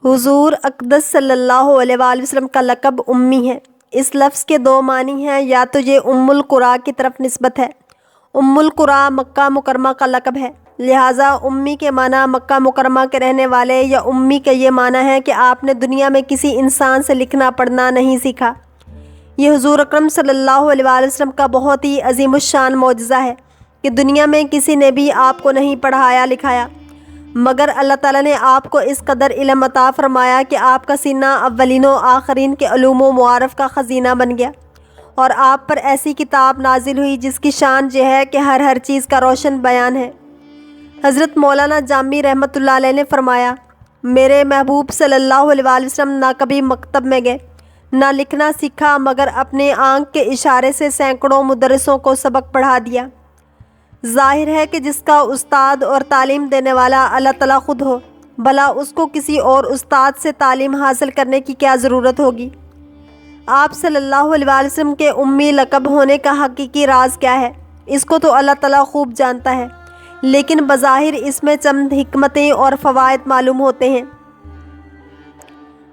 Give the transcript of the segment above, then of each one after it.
حضور اقدس صلی اللہ علیہ وآلہ وسلم کا لقب امی ہے۔ اس لفظ کے دو معنی ہیں، یا تو یہ ام القریٰ کی طرف نسبت ہے۔ ام القریٰ مکہ مکرمہ کا لقب ہے، لہٰذا امی کے معنی مکہ مکرمہ کے رہنے والے یا امی کا یہ معنی ہے کہ آپ نے دنیا میں کسی انسان سے لکھنا پڑھنا نہیں سیکھا۔ یہ حضور اکرم صلی اللہ علیہ وآلہ وسلم کا بہت ہی عظیم الشان معجزہ ہے کہ دنیا میں کسی نے بھی آپ کو نہیں پڑھایا لکھایا، مگر اللہ تعالیٰ نے آپ کو اس قدر علم عطا فرمایا کہ آپ کا سینہ اولین و آخرین کے علوم و معارف کا خزینہ بن گیا، اور آپ پر ایسی کتاب نازل ہوئی جس کی شان یہ ہے کہ ہر چیز کا روشن بیان ہے۔ حضرت مولانا جامی رحمۃ اللہ علیہ نے فرمایا، میرے محبوب صلی اللہ علیہ وآلہ وسلم نہ کبھی مکتب میں گئے، نہ لکھنا سیکھا، مگر اپنے آنکھ کے اشارے سے سینکڑوں مدرسوں کو سبق پڑھا دیا۔ ظاہر ہے کہ جس کا استاد اور تعلیم دینے والا اللہ تعالیٰ خود ہو، بھلا اس کو کسی اور استاد سے تعلیم حاصل کرنے کی کیا ضرورت ہوگی؟ آپ صلی اللہ علیہ وآلہ وسلم کے امی لقب ہونے کا حقیقی راز کیا ہے، اس کو تو اللہ تعالیٰ خوب جانتا ہے، لیکن بظاہر اس میں چند حکمتیں اور فوائد معلوم ہوتے ہیں۔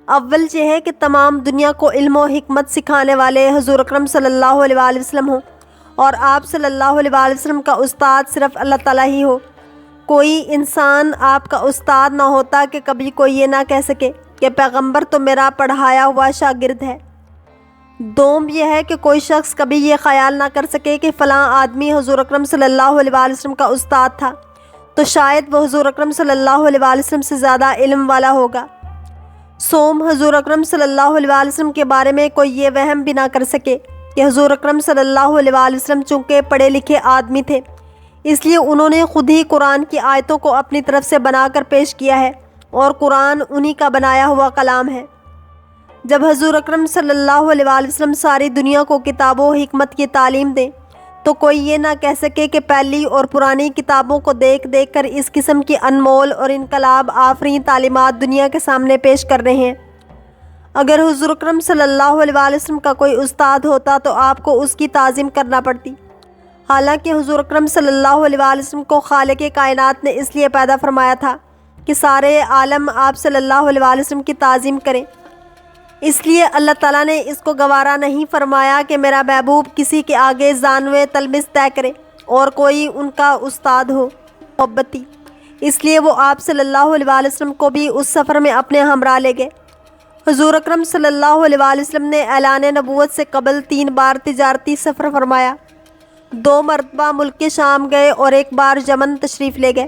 اول یہ ہے کہ تمام دنیا کو علم و حکمت سکھانے والے حضور اکرم صلی اللہ علیہ وآلہ وسلم ہوں، اور آپ صلی اللہ علیہ وآلہ وسلم کا استاد صرف اللہ تعالیٰ ہی ہو۔ کوئی انسان آپ کا استاد نہ ہوتا کہ کبھی کوئی یہ نہ کہہ سکے کہ پیغمبر تو میرا پڑھایا ہوا شاگرد ہے۔ دوم یہ ہے کہ کوئی شخص کبھی یہ خیال نہ کر سکے کہ فلاں آدمی حضور اکرم صلی اللہ علیہ وآلہ وسلم کا استاد تھا تو شاید وہ حضور اکرم صلی اللہ علیہ وآلہ وسلم سے زیادہ علم والا ہوگا۔ سوم، حضور اکرم صلی اللہ علیہ وآلہ وسلم کے بارے میں کوئی یہ وہم بھی نہ کر سکے کہ حضور اکرم صلی اللہ علیہ وآلہ وسلم چونکہ پڑھے لکھے آدمی تھے، اس لیے انہوں نے خود ہی قرآن کی آیتوں کو اپنی طرف سے بنا کر پیش کیا ہے، اور قرآن انہی کا بنایا ہوا کلام ہے۔ جب حضور اکرم صلی اللہ علیہ وآلہ وسلم ساری دنیا کو کتاب و حکمت کی تعلیم دیں تو کوئی یہ نہ کہہ سکے کہ پہلی اور پرانی کتابوں کو دیکھ کر اس قسم کی انمول اور انقلاب آفرین تعلیمات دنیا کے سامنے پیش کر رہے ہیں۔ اگر حضور اکرم صلی اللہ علیہ وآلہ وسلم کا کوئی استاد ہوتا تو آپ کو اس کی تعظیم کرنا پڑتی، حالانکہ حضور اکرم صلی اللہ علیہ وآلہ وسلم کو خالق کائنات نے اس لیے پیدا فرمایا تھا کہ سارے عالم آپ صلی اللہ علیہ وآلہ وسلم کی تعظیم کریں۔ اس لیے اللہ تعالیٰ نے اس کو گوارا نہیں فرمایا کہ میرا محبوب کسی کے آگے زانوے تلمس طے کرے اور کوئی ان کا استاد ہو محبتی، اس لیے وہ آپ صلی اللہ علیہ وآلہ وسلم کو بھی اس سفر میں اپنے ہمراہ لے گئے۔ حضور اکرم صلی اللہ علیہ وآلہ وسلم نے اعلان نبوت سے قبل 3 بار تجارتی سفر فرمایا، 2 مرتبہ ملک شام گئے اور 1 بار یمن تشریف لے گئے۔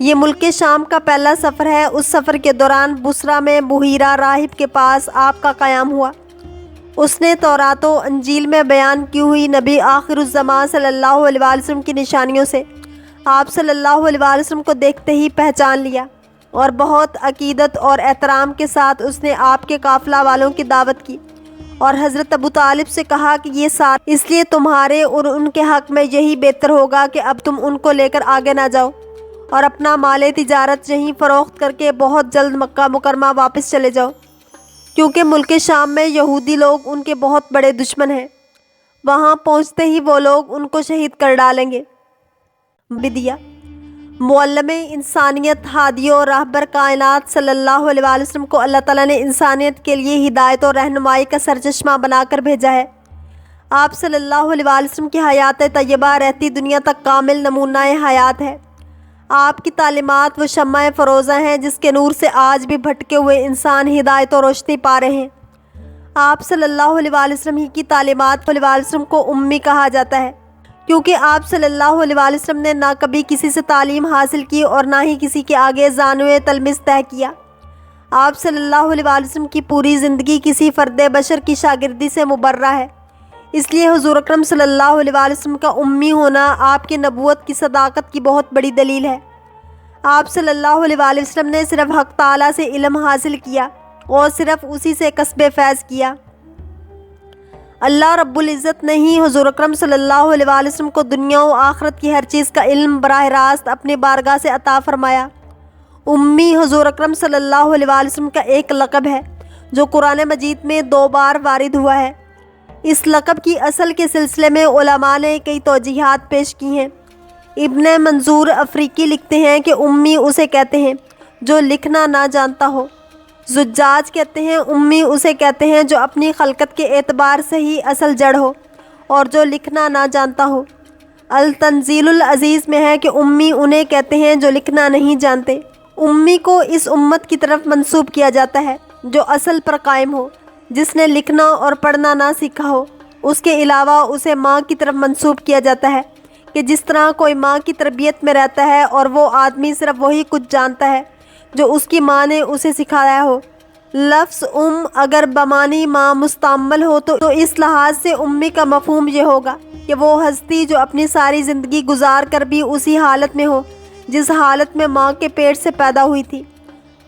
یہ ملک شام کا پہلا سفر ہے۔ اس سفر کے دوران بصرہ میں بحیرہ راہب کے پاس آپ کا قیام ہوا۔ اس نے تورات و انجیل میں بیان کی ہوئی نبی آخر الزمان صلی اللہ علیہ وآلہ وسلم کی نشانیوں سے آپ صلی اللہ علیہ وآلہ وسلم کو دیکھتے ہی پہچان لیا، اور بہت عقیدت اور احترام کے ساتھ اس نے آپ کے قافلہ والوں کی دعوت کی، اور حضرت ابو طالب سے کہا کہ یہ سارے اس لیے تمہارے اور ان کے حق میں یہی بہتر ہوگا کہ اب تم ان کو لے کر آگے نہ جاؤ، اور اپنا مال تجارت یہیں فروخت کر کے بہت جلد مکہ مکرمہ واپس چلے جاؤ، کیونکہ ملک شام میں یہودی لوگ ان کے بہت بڑے دشمن ہیں، وہاں پہنچتے ہی وہ لوگ ان کو شہید کر ڈالیں گے۔ بدیہ معلم انسانیت، ہادی و راہبر کائنات صلی اللہ علیہ وآلہ وسلم کو اللہ تعالیٰ نے انسانیت کے لیے ہدایت و رہنمائی کا سرچشمہ بنا کر بھیجا ہے۔ آپ صلی اللہ علیہ وآلہ وسلم کی حیات طیبہ رہتی دنیا تک کامل نمونہ حیات ہے۔ آپ کی تعلیمات وہ شمع فروزہ ہیں جس کے نور سے آج بھی بھٹکے ہوئے انسان ہدایت و روشنی پا رہے ہیں۔ آپ صلی اللہ علیہ وآلہ وسلم ہی کی تعلیمات علیہ وآلہ وسلم کو امی کہا جاتا ہے، کیونکہ آپ صلی اللہ علیہ وآلہ وسلم نے نہ کبھی کسی سے تعلیم حاصل کی اور نہ ہی کسی کے آگے زانوے تلمس طے کیا۔ آپ صلی اللہ علیہ وآلہ وسلم کی پوری زندگی کسی فرد بشر کی شاگردی سے مبرہ ہے، اس لیے حضور اکرم صلی اللہ علیہ وآلہ وسلم کا امی ہونا آپ کی نبوت کی صداقت کی بہت بڑی دلیل ہے۔ آپ صلی اللہ علیہ وآلہ وسلم نے صرف حق تعالیٰ سے علم حاصل کیا اور صرف اسی سے کسب فیض کیا۔ اللہ رب العزت نے ہی حضور اکرم صلی اللہ علیہ وآلہ وسلم کو دنیا و آخرت کی ہر چیز کا علم براہ راست اپنی بارگاہ سے عطا فرمایا۔ امی حضور اکرم صلی اللہ علیہ وآلہ وسلم کا ایک لقب ہے جو قرآن مجید میں 2 بار وارد ہوا ہے۔ اس لقب کی اصل کے سلسلے میں علماء نے کئی توجیحات پیش کی ہیں۔ ابن منظور افریقی لکھتے ہیں کہ امی اسے کہتے ہیں جو لکھنا نہ جانتا ہو، زجاج کہتے ہیں امی اسے کہتے ہیں جو اپنی خلقت کے اعتبار سے ہی اصل جڑ ہو اور جو لکھنا نہ جانتا ہو۔ التنزیل العزیز میں ہے کہ امی انہیں کہتے ہیں جو لکھنا نہیں جانتے۔ امی کو اس امت کی طرف منسوب کیا جاتا ہے جو اصل پر قائم ہو، جس نے لکھنا اور پڑھنا نہ سیکھا ہو۔ اس کے علاوہ اسے ماں کی طرف منسوب کیا جاتا ہے کہ جس طرح کوئی ماں کی تربیت میں رہتا ہے اور وہ آدمی صرف وہی کچھ جانتا ہے جو اس کی ماں نے اسے سکھایا ہو۔ لفظ اگر بمانی ماں مستعمل ہو تو اس لحاظ سے امی کا مفہوم یہ ہوگا کہ وہ ہستی جو اپنی ساری زندگی گزار کر بھی اسی حالت میں ہو جس حالت میں ماں کے پیٹ سے پیدا ہوئی تھی،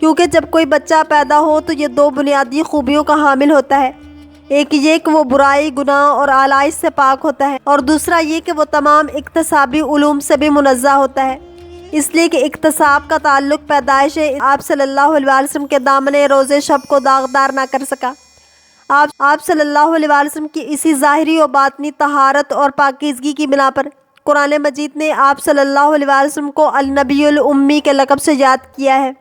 کیونکہ جب کوئی بچہ پیدا ہو تو یہ دو بنیادی خوبیوں کا حامل ہوتا ہے، ایک یہ کہ وہ برائی، گناہ اور آلائش سے پاک ہوتا ہے، اور دوسرا یہ کہ وہ تمام اکتسابی علوم سے بھی منزہ ہوتا ہے، اس لیے کہ اکتساب کا تعلق پیدائش آپ صلی اللہ علیہ وسلم کے دامن روز شب کو داغدار نہ کر سکا۔ آپ صلی اللہ علیہ وسلم کی اسی ظاہری و باطنی طہارت اور پاکیزگی کی بنا پر قرآن مجید نے آپ صلی اللہ علیہ وسلم کو النبی الامی کے لقب سے یاد کیا ہے۔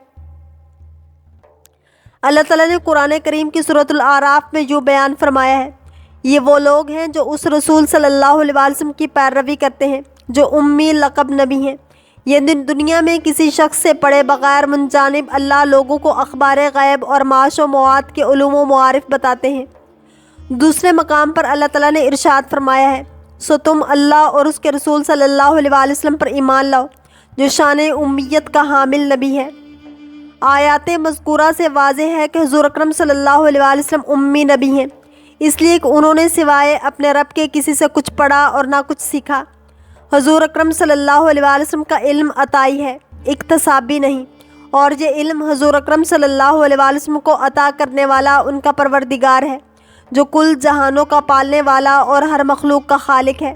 اللہ تعالیٰ نے قرآن کریم کی سورۃ الاعراف میں یوں بیان فرمایا ہے، یہ وہ لوگ ہیں جو اس رسول صلی اللہ علیہ وسلم کی پیروی کرتے ہیں جو امی لقب نبی ہیں۔ یہ دنیا میں کسی شخص سے پڑھے بغیر منجانب اللہ لوگوں کو اخبار غیب اور معاش و مواد کے علوم و معارف بتاتے ہیں۔ دوسرے مقام پر اللہ تعالیٰ نے ارشاد فرمایا ہے، سو تم اللہ اور اس کے رسول صلی اللہ علیہ وسلم پر ایمان لاؤ جو شان امیت کا حامل نبی ہے۔ آیات مذکورہ سے واضح ہے کہ حضور اکرم صلی اللہ علیہ وسلم امی نبی ہیں، اس لیے کہ انہوں نے سوائے اپنے رب کے کسی سے کچھ پڑھا اور نہ کچھ سیکھا۔ حضور اکرم صلی اللہ علیہ وسلم کا علم عطائی ہے، اکتسابی نہیں، اور یہ علم حضور اکرم صلی اللہ علیہ وسلم کو عطا کرنے والا ان کا پروردگار ہے جو کل جہانوں کا پالنے والا اور ہر مخلوق کا خالق ہے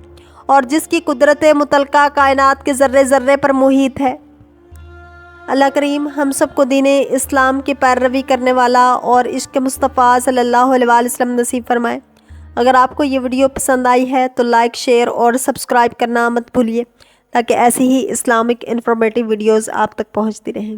اور جس کی قدرت متعلقہ کائنات کے ذرے ذرے پر محیط ہے۔ اللہ کریم ہم سب کو دین اسلام کی پیروی کرنے والا اور عشق مصطفیٰ صلی اللہ علیہ وسلم نصیب فرمائے۔ اگر آپ کو یہ ویڈیو پسند آئی ہے تو لائک، شیئر اور سبسکرائب کرنا مت بھولیے تاکہ ایسی ہی اسلامک انفارمیٹیو ویڈیوز آپ تک پہنچتی رہیں۔